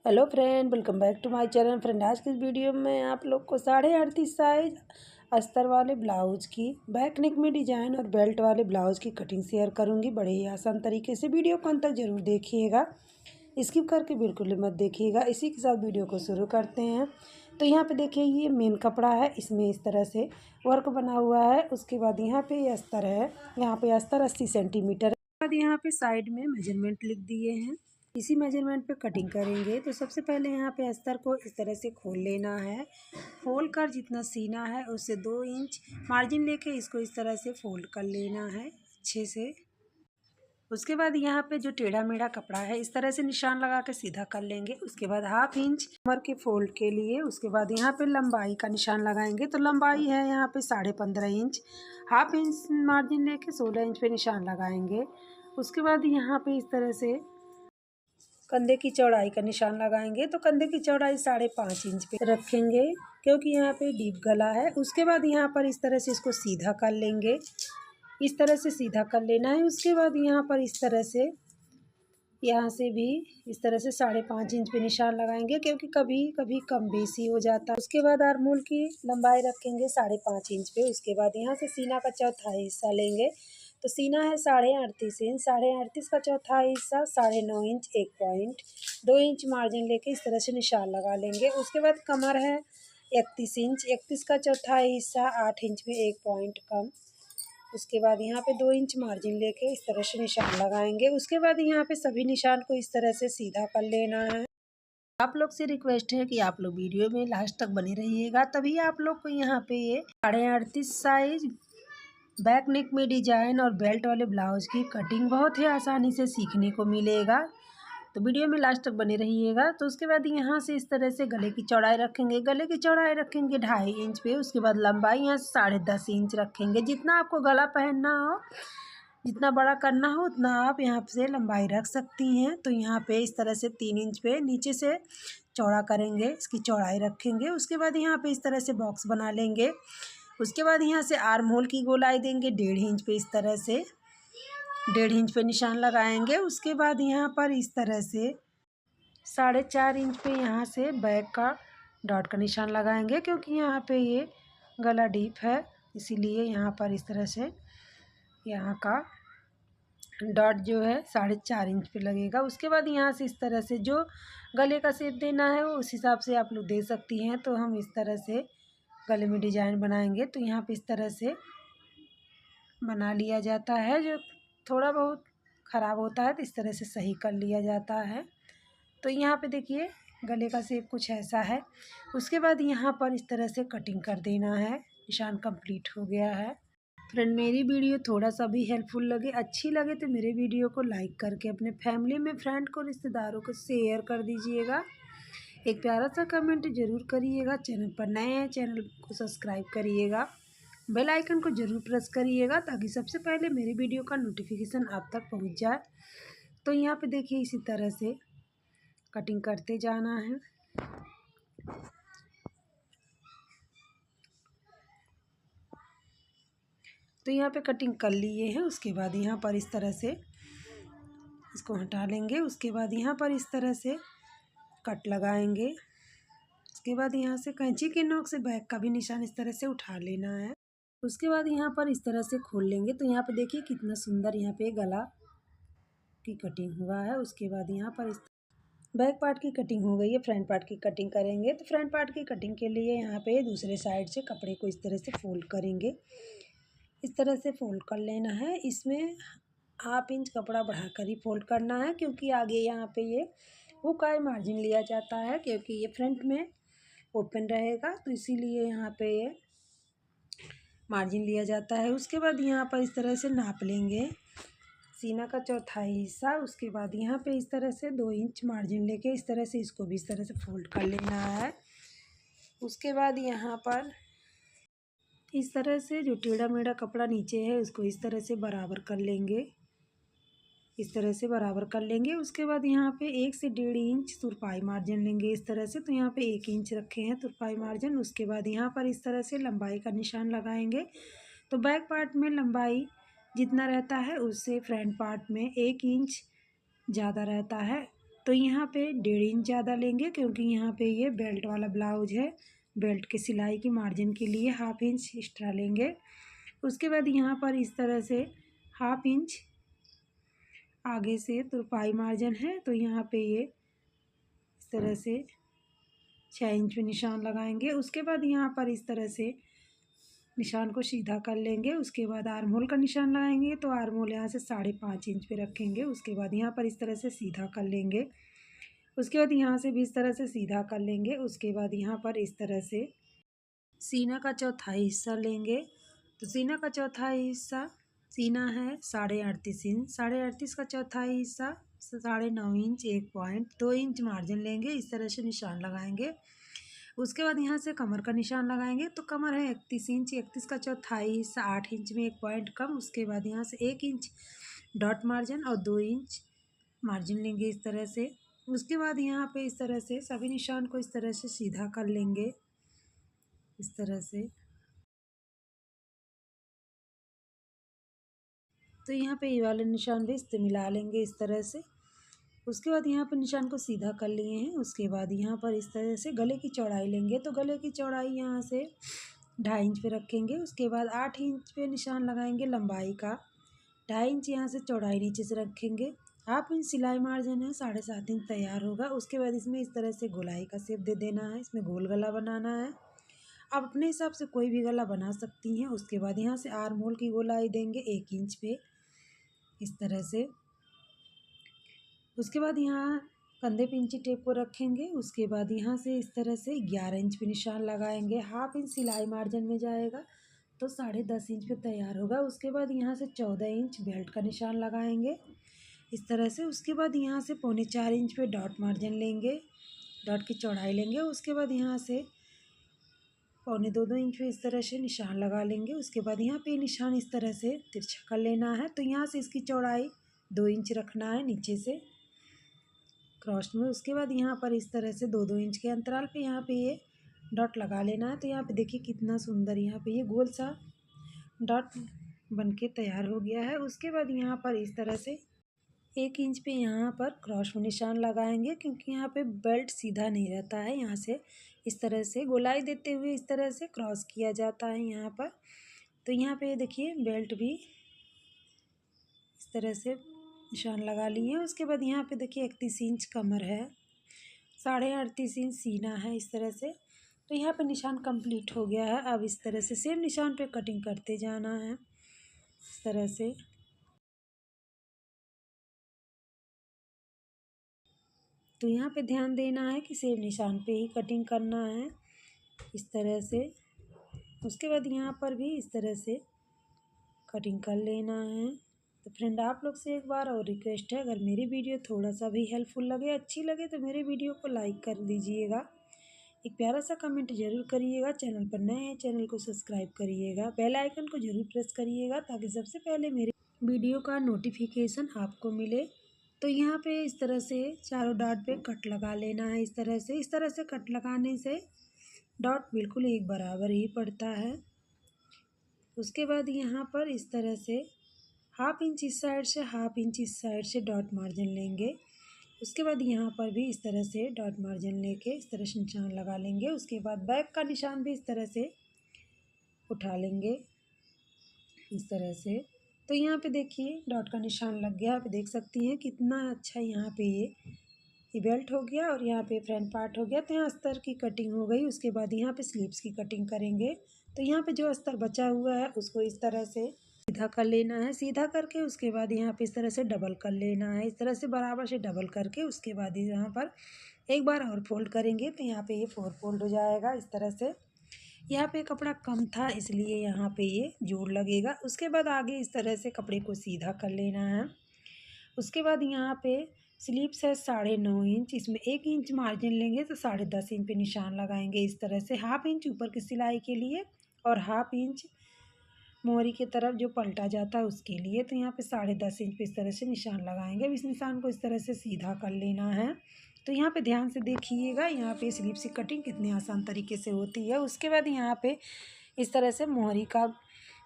Hello friend, welcome back to my channel. Friend, आज की इस वीडियो में आप लोग को 38.5 साइज अस्तर वाले ब्लाउज की बैक नेक में डिजाइन और बेल्ट वाले ब्लाउज की कटिंग शेयर करूंगी। बड़े ही आसान तरीके से वीडियो को अंत तक जरूर देखिएगा, स्किप करके बिल्कुल मत देखिएगा। इसी के साथ वीडियो को शुरू करते हैं। तो यहाँ पे देखिए, ये मेन कपड़ा है, इसमें इस तरह से वर्क बना हुआ है। उसके बाद यहाँ पे ये अस्तर है, यहाँ पे अस्तर 80 सेंटीमीटर है। बाद यहाँ पे साइड में मेजरमेंट लिख दिए हैं, इसी मेजरमेंट पे कटिंग करेंगे। तो सबसे पहले यहाँ पे अस्तर को इस तरह से खोल लेना है। खोल कर जितना सीना है उससे 2 इंच मार्जिन लेके इसको इस तरह से फोल्ड कर लेना है अच्छे से। उसके बाद यहाँ पे जो टेढ़ा मेढ़ा कपड़ा है इस तरह से निशान लगा के सीधा कर लेंगे। उसके बाद 1/2 इंच कमर के फोल्ड के लिए, उसके बाद यहाँ पे लंबाई का निशान लगाएंगे। तो लंबाई है यहाँ पे 15.5 इंच, 1/2 इंच मार्जिन लेके 16 इंच पे निशान लगाएंगे। उसके बाद यहाँ पे इस तरह से कंधे की चौड़ाई का निशान लगाएंगे। तो कंधे की चौड़ाई 5.5 इंच पे रखेंगे, क्योंकि यहाँ पे डीप गला है। उसके बाद यहाँ पर इस तरह से इसको सीधा कर लेंगे, इस तरह से सीधा कर लेना है। उसके बाद यहाँ पर इस तरह से, यहाँ से भी इस तरह से 5.5 इंच पे निशान लगाएंगे, क्योंकि कभी कभी कम बेसी हो जाता है। उसके बाद आर्महोल की लंबाई रखेंगे 5.5 इंच पे। उसके बाद यहाँ से सीना का चौथाई हिस्सा लेंगे। तो सीना है 38.5 इंच, 38.5 का चौथाई हिस्सा 9.5 इंच, 1.2 इंच मार्जिन लेके इस तरह से निशान लगा लेंगे। उसके बाद कमर है 31 इंच, 31 का चौथाई हिस्सा 8 इंच में 1 पॉइंट कम। उसके बाद यहाँ पे 2 इंच मार्जिन लेके इस तरह से निशान लगाएंगे। उसके बाद यहाँ पे सभी निशान को इस तरह से सीधा कर लेना है। आप लोग से रिक्वेस्ट है कि आप लोग वीडियो में लास्ट तक बने रहिएगा, तभी आप लोग को यहाँ पे ये 38.5 साइज बैक नेक में डिजाइन और बेल्ट वाले ब्लाउज की कटिंग बहुत ही आसानी से सीखने को मिलेगा। तो वीडियो में लास्ट तक बने रहिएगा। तो उसके बाद यहाँ से इस तरह से गले की चौड़ाई रखेंगे, गले की चौड़ाई रखेंगे 2.5 इंच पे। उसके बाद लंबाई यहाँ से 10.5 इंच रखेंगे। जितना आपको गला पहनना हो, जितना बड़ा करना हो, उतना आप यहाँ से लंबाई रख सकती हैं। तो यहाँ पे इस तरह से 3 इंच पे नीचे से चौड़ा करेंगे, इसकी चौड़ाई रखेंगे। उसके बाद यहाँ पे इस तरह से बॉक्स बना लेंगे। उसके बाद यहाँ से आर्म होल की गोलाई देंगे 1.5 इंच पे, इस तरह से 1.5 इंच पे निशान लगाएंगे। उसके बाद यहाँ पर इस तरह से 4.5 इंच पे यहाँ से बैक का डॉट का निशान लगाएंगे, क्योंकि यहाँ पे ये गला डीप है, इसीलिए यहाँ पर इस तरह से यहाँ का डॉट जो है 4.5 इंच पे लगेगा। उसके बाद यहाँ से इस तरह से जो गले का शेप देना है वो उस हिसाब से आप लोग दे सकती हैं। तो हम इस तरह से गले में डिजाइन बनाएंगे। तो यहाँ पे इस तरह से बना लिया जाता है, जो थोड़ा बहुत ख़राब होता है तो इस तरह से सही कर लिया जाता है। तो यहाँ पे देखिए गले का शेप कुछ ऐसा है। उसके बाद यहाँ पर इस तरह से कटिंग कर देना है। निशान कंप्लीट हो गया है। फ्रेंड, मेरी वीडियो थोड़ा सा भी हेल्पफुल लगे, अच्छी लगे, तो मेरे वीडियो को लाइक करके अपने फैमिली में, फ्रेंड को, रिश्तेदारों को शेयर कर दीजिएगा। एक प्यारा सा कमेंट ज़रूर करिएगा। चैनल पर नए हैं, चैनल को सब्सक्राइब करिएगा, बेल आइकन को ज़रूर प्रेस करिएगा, ताकि सबसे पहले मेरी वीडियो का नोटिफिकेशन आप तक पहुंच जाए। तो यहाँ पे देखिए इसी तरह से कटिंग करते जाना है। तो यहाँ पे कटिंग कर लिए हैं। उसके बाद यहाँ पर इस तरह से इसको हटा लेंगे। उसके बाद यहाँ पर इस तरह से कट लगाएंगे। उसके बाद यहाँ से कैंची के नोक से बैक का भी निशान इस तरह से उठा लेना है। उसके बाद यहाँ पर इस तरह से खोल लेंगे। तो यहाँ पे देखिए कितना सुंदर यहाँ पे गला की कटिंग हुआ है। उसके बाद यहाँ पर इस बैक पार्ट की कटिंग हो गई है, फ्रंट पार्ट की कटिंग करेंगे। तो फ्रंट पार्ट की कटिंग के लिए यहाँ पे दूसरे साइड से कपड़े को इस तरह से फोल्ड करेंगे, इस तरह से फोल्ड कर लेना है। इसमें 1/2 इंच कपड़ा बढ़ाकर ही फोल्ड करना है, क्योंकि आगे यहाँ पे ये हुक आई मार्जिन लिया जाता है, क्योंकि ये फ्रंट में ओपन रहेगा, तो इसीलिए यहाँ पे ये मार्जिन लिया जाता है। उसके बाद यहाँ पर इस तरह से नाप लेंगे सीना का चौथाई हिस्सा। उसके बाद यहाँ पे इस तरह से 2 इंच मार्जिन लेके इस तरह से इसको भी इस तरह से फोल्ड कर लेना है। उसके बाद यहाँ पर इस तरह से जो टेढ़ा मेढ़ा कपड़ा नीचे है उसको इस तरह से बराबर कर लेंगे, इस तरह से बराबर कर लेंगे। उसके बाद यहाँ पे 1 से 1.5 इंच तुरपाई मार्जिन लेंगे इस तरह से। तो यहाँ पे 1 इंच रखे हैं तुरपाई मार्जिन। उसके बाद यहाँ पर इस तरह से लंबाई का निशान लगाएंगे। तो बैक पार्ट में लंबाई जितना रहता है उससे फ्रंट पार्ट में 1 इंच ज़्यादा रहता है। तो यहाँ पे 1.5 इंच ज़्यादा लेंगे क्योंकि यहाँ पे ये बेल्ट वाला ब्लाउज है। बेल्ट के सिलाई की मार्जिन के लिए 1/2 इंच एक्स्ट्रा लेंगे। उसके बाद यहाँ पर इस तरह से 1/2 इंच आगे से तुरपाई मार्जिन है, तो यहाँ पे ये इस तरह से 6 इंच पे निशान लगाएंगे। उसके बाद यहाँ पर इस तरह से निशान को सीधा कर लेंगे। उसके बाद आर्म होल का निशान लगाएंगे, तो आर्म होल यहाँ से 5.5 इंच पे रखेंगे। उसके बाद यहाँ पर इस तरह से सीधा कर लेंगे। उसके बाद यहाँ से भी इस तरह से सीधा कर लेंगे। उसके बाद यहाँ पर इस तरह से सीना का चौथाई हिस्सा लेंगे। तो सीना का चौथाई हिस्सा, सीना है 38.5 इंच, 38.5 का चौथाई हिस्सा 9.5 इंच, 1.2 इंच मार्जिन लेंगे। इस तरह से निशान लगाएंगे। उसके बाद यहाँ से कमर का निशान लगाएंगे। तो कमर है 31 इंच, 31 का चौथाई हिस्सा 8 इंच में 1 पॉइंट कम। उसके बाद यहाँ से 1 इंच डॉट मार्जिन और 2 इंच मार्जिन लेंगे इस तरह से। उसके बाद यहाँ पे इस तरह से सभी निशान को इस तरह से सीधा कर लेंगे, इस तरह से। तो यहाँ पे ये वाले निशान भी इससे मिला लेंगे इस तरह से। उसके बाद यहाँ पर निशान को सीधा कर लिए हैं। उसके बाद यहाँ पर इस तरह से गले की चौड़ाई लेंगे। तो गले की चौड़ाई यहाँ से 2.5 इंच पे रखेंगे। उसके बाद 8 इंच पे निशान लगाएंगे लंबाई का। 2.5 इंच यहाँ से चौड़ाई नीचे से रखेंगे। 1/2 इंच सिलाई मार्जिन है, 7.5 इंच तैयार होगा। उसके बाद इसमें इस तरह से गोलाई का शेप दे देना है। इसमें गोल गला बनाना है। आप अपने हिसाब से कोई भी गला बना सकती हैं। उसके बाद यहाँ से आर्म होल की गोलाई देंगे 1 इंच पे, इस तरह से। उसके बाद यहाँ कंधे पे इंची टेप को रखेंगे। उसके बाद यहाँ से इस तरह से 11 इंच पे निशान लगाएंगे। 1/2 इंच सिलाई मार्जिन में जाएगा, तो 10.5 इंच पे तैयार होगा। उसके बाद यहाँ से 14 इंच बेल्ट का निशान लगाएंगे इस तरह से। उसके बाद यहाँ से 3.25 इंच पे डॉट मार्जिन लेंगे, डॉट की चौड़ाई लेंगे। उसके बाद यहाँ से 2.25 इंच पे इस तरह से निशान लगा लेंगे। उसके बाद यहाँ पे निशान इस तरह से तिरछा कर लेना है। तो यहाँ से इसकी चौड़ाई 2 इंच रखना है नीचे से क्रॉस में। उसके बाद यहाँ पर इस तरह से 2-2 इंच के अंतराल पे यहाँ पे ये डॉट लगा लेना है। तो यहाँ पे देखिए कितना सुंदर यहाँ पे ये गोल सा डॉट बनके तैयार हो गया है। उसके बाद यहाँ पर इस तरह से 1 इंच पे यहाँ पर क्रॉस में निशान लगाएंगे, क्योंकि यहाँ पे बेल्ट सीधा नहीं रहता है। यहाँ से इस तरह से गोलाई देते हुए इस तरह से क्रॉस किया जाता है यहाँ पर। तो यहाँ पे देखिए बेल्ट भी इस तरह से निशान लगा लिए। उसके बाद यहाँ पे देखिए 31 इंच कमर है, 38.5 इंच सीना है इस तरह से। तो यहाँ पे निशान कंप्लीट हो गया है। अब इस तरह से सेम निशान पे कटिंग करते जाना है इस तरह से। तो यहाँ पे ध्यान देना है कि सेम निशान पे ही कटिंग करना है इस तरह से। उसके बाद यहाँ पर भी इस तरह से कटिंग कर लेना है। तो फ्रेंड आप लोग से एक बार और रिक्वेस्ट है, अगर मेरी वीडियो थोड़ा सा भी हेल्पफुल लगे, अच्छी लगे, तो मेरे वीडियो को लाइक कर दीजिएगा। एक प्यारा सा कमेंट ज़रूर करिएगा। चैनल पर नए हैं, चैनल को सब्सक्राइब करिएगा। बेल आइकन को ज़रूर प्रेस करिएगा ताकि सबसे पहले मेरे वीडियो का नोटिफिकेशन आपको मिले। तो यहाँ पे इस तरह से चारों डॉट पे कट लगा लेना है इस तरह से। इस तरह से कट लगाने से डॉट बिल्कुल एक बराबर ही पड़ता है। उसके बाद यहाँ पर इस तरह से 1/2 इंच इस साइड से, 1/2 इंच इस साइड से डॉट मार्जिन लेंगे। उसके बाद यहाँ पर भी इस तरह से डॉट मार्जिन लेके इस तरह से निशान लगा लेंगे। उसके बाद बैक का निशान भी इस तरह से उठा लेंगे इस तरह से। तो यहाँ पे देखिए डॉट का निशान लग गया। आप देख सकती हैं कितना अच्छा यहाँ पे ये बेल्ट हो गया और यहाँ पे फ्रंट पार्ट हो गया। तो यहाँ अस्तर की कटिंग हो गई। उसके बाद यहाँ पे स्लीव्स की कटिंग करेंगे। तो यहाँ पे जो अस्तर बचा हुआ है उसको इस तरह से सीधा कर लेना है। सीधा करके उसके बाद यहाँ पे इस तरह से डबल कर लेना है। इस तरह से बराबर से डबल करके उसके बाद यहाँ पर एक बार और फोल्ड करेंगे। तो यहाँ पे ये 4 फोल्ड हो जाएगा इस तरह से। यहाँ पे कपड़ा कम था इसलिए यहाँ पे ये जोड़ लगेगा। उसके बाद आगे इस तरह से कपड़े को सीधा कर लेना है। उसके बाद यहाँ पे स्लीव्स है 9.5 इंच, इसमें 1 इंच मार्जिन लेंगे तो 10.5 इंच पे निशान लगाएंगे इस तरह से। 1/2 इंच ऊपर की सिलाई के लिए और 1/2 इंच मोहरी की तरफ जो पलटा जाता है उसके लिए। तो यहाँ पे 10.5 इंच पे इस तरह से निशान लगाएंगे। अब इस निशान को इस तरह से सीधा कर लेना है। तो यहाँ पे ध्यान से देखिएगा, यहाँ पे स्लीव्स की कटिंग कितनी आसान तरीके से होती है। उसके बाद यहाँ पे इस तरह से मोहरी का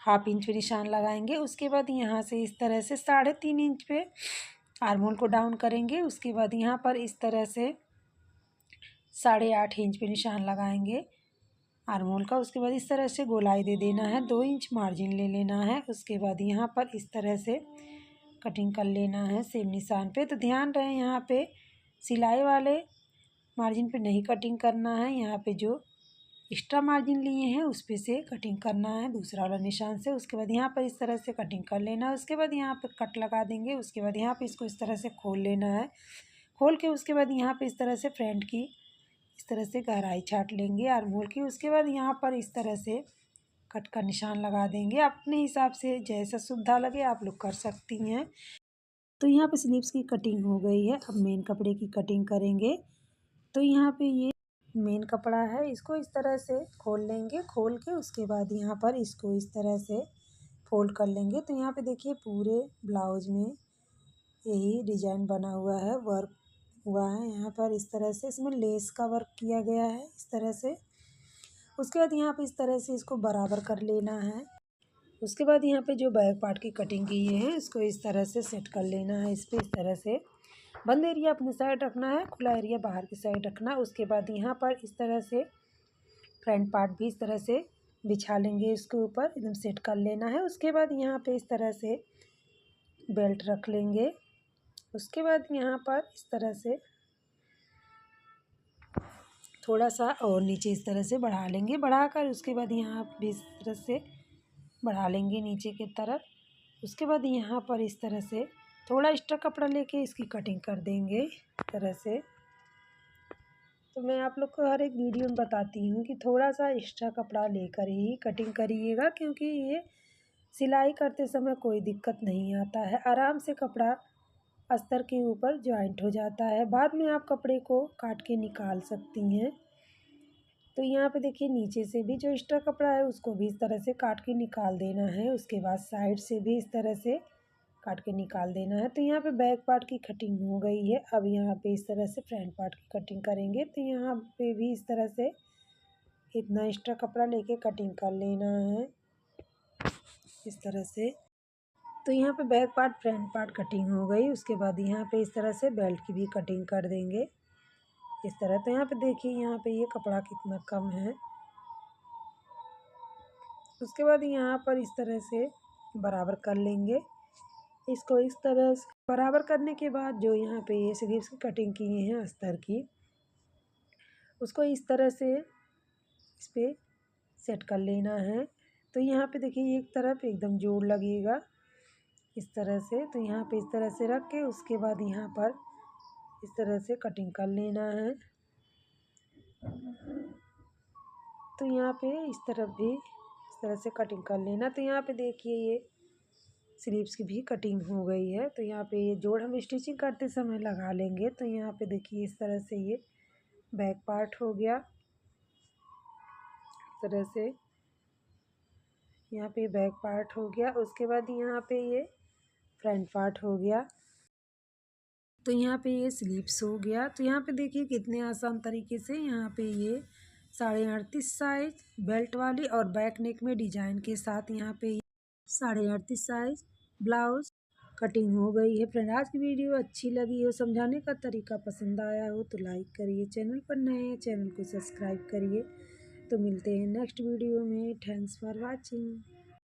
1/2 इंच पे निशान लगाएंगे। उसके बाद यहाँ से इस तरह से 3.5 इंच पे आर्म होल को डाउन करेंगे। उसके बाद यहाँ पर इस तरह से 8.5 इंच पे निशान लगाएंगे आर्म होल का। उसके बाद इस तरह से गोलाई दे देना है, 2 इंच मार्जिन ले लेना है। उसके बाद यहाँ पर इस तरह से कटिंग कर लेना है सेम निशान पे। तो ध्यान रहे यहाँ पे सिलाई वाले मार्जिन पे नहीं कटिंग करना है, यहाँ पे जो एक्स्ट्रा मार्जिन लिए हैं उस पे से कटिंग करना है दूसरा वाला निशान से। उसके बाद यहाँ पर इस तरह से कटिंग कर लेना है। उसके बाद यहाँ पे कट लगा देंगे। उसके बाद यहाँ पे इसको इस तरह से खोल लेना है। खोल के उसके बाद यहाँ पे इस तरह से फ्रंट की इस तरह से गहराई छाट लेंगे आर्म होल की। उसके बाद यहाँ पर इस तरह से कट का निशान लगा देंगे। अपने हिसाब से जैसा सुविधा लगे आप लोग कर सकती हैं। तो यहाँ पे स्लीव्स की कटिंग हो गई है। अब मेन कपड़े की कटिंग करेंगे। तो यहाँ पे ये मेन कपड़ा है, इसको इस तरह से खोल लेंगे। खोल के उसके बाद यहाँ पर इसको इस तरह से फोल्ड कर लेंगे। तो यहाँ पे देखिए पूरे ब्लाउज में यही डिजाइन बना हुआ है, वर्क हुआ है यहाँ पर इस तरह से। इसमें लेस का वर्क किया गया है इस तरह से। उसके बाद यहाँ पे इस तरह से इसको बराबर कर लेना है। उसके बाद यहाँ पे जो बैक पार्ट की कटिंग की है इसको इस तरह से सेट कर लेना है। इस पर इस तरह से बंद एरिया अपनी साइड रखना है, खुला एरिया बाहर की साइड रखना। उसके बाद यहाँ पर इस तरह से फ्रंट पार्ट भी इस तरह से बिछा लेंगे, इसके ऊपर एकदम सेट कर लेना है। उसके बाद यहाँ पे इस तरह से बेल्ट रख लेंगे। उसके बाद यहाँ पर इस तरह से थोड़ा सा और नीचे इस तरह से बढ़ा लेंगे। बढ़ाकर उसके बाद यहाँ भी इस तरह से बढ़ा लेंगे नीचे की तरफ। उसके बाद यहाँ पर इस तरह से थोड़ा एक्स्ट्रा कपड़ा लेके इसकी कटिंग कर देंगे इस तरह से। तो मैं आप लोग को हर एक वीडियो में बताती हूँ कि थोड़ा सा एक्स्ट्रा कपड़ा लेकर ही कटिंग करिएगा, क्योंकि ये सिलाई करते समय कोई दिक्कत नहीं आता है। आराम से कपड़ा अस्तर के ऊपर जॉइंट हो जाता है। बाद में आप कपड़े को काट के निकाल सकती हैं। तो यहाँ पे देखिए नीचे से भी जो एक्स्ट्रा कपड़ा है उसको भी इस तरह से काट के निकाल देना है। उसके बाद साइड से भी इस तरह से काट के निकाल देना है। तो यहाँ पे बैक पार्ट की कटिंग हो गई है। अब यहाँ पे इस तरह से फ्रंट पार्ट की कटिंग करेंगे। तो यहाँ पे भी इस तरह से इतना एक्स्ट्रा कपड़ा लेके कटिंग कर लेना है इस तरह से। तो यहाँ पे back part front part cutting हो गई। उसके बाद यहाँ पे इस तरह से बेल्ट की भी कटिंग कर देंगे इस तरह। तो यहाँ पे देखिए यहाँ पे ये कपड़ा कितना कम है। उसके बाद यहाँ पर इस तरह से बराबर कर लेंगे इसको। इस तरह से बराबर करने के बाद जो यहाँ पे ये स्लीव्स की कटिंग की हैं अस्तर की, उसको इस तरह से इस पर सेट कर लेना है। तो यहाँ पे देखिए एक तरफ एकदम जोड़ लगेगा इस तरह से। तो यहाँ पे इस तरह से रख के उसके बाद यहाँ पर इस तरह से कटिंग कर लेना है। तो यहाँ पे इस तरफ भी इस तरह से कटिंग कर लेना। तो यहाँ पे देखिए ये स्लीव्स की भी कटिंग हो गई है। तो यहाँ पे ये जोड़ हम स्टिचिंग करते समय लगा लेंगे। तो यहाँ पे देखिए इस तरह से ये बैक पार्ट हो गया इस तरह से। यहाँ पे बैक पार्ट हो गया। उसके बाद यहाँ पे ये फ्रंट पार्ट हो गया। तो यहाँ पे ये स्लीव्स हो गया। तो यहाँ पे देखिए कितने आसान तरीके से यहाँ पे ये 38.5 साइज बेल्ट वाली और बैक नेक में डिजाइन के साथ यहाँ पे 38.5 साइज ब्लाउज कटिंग हो गई है। फ्रेंड आज की वीडियो अच्छी लगी हो, समझाने का तरीका पसंद आया हो तो लाइक करिए, चैनल पर नए हैं चैनल को सब्सक्राइब करिए। तो मिलते हैं नेक्स्ट वीडियो में। Thanks for watching.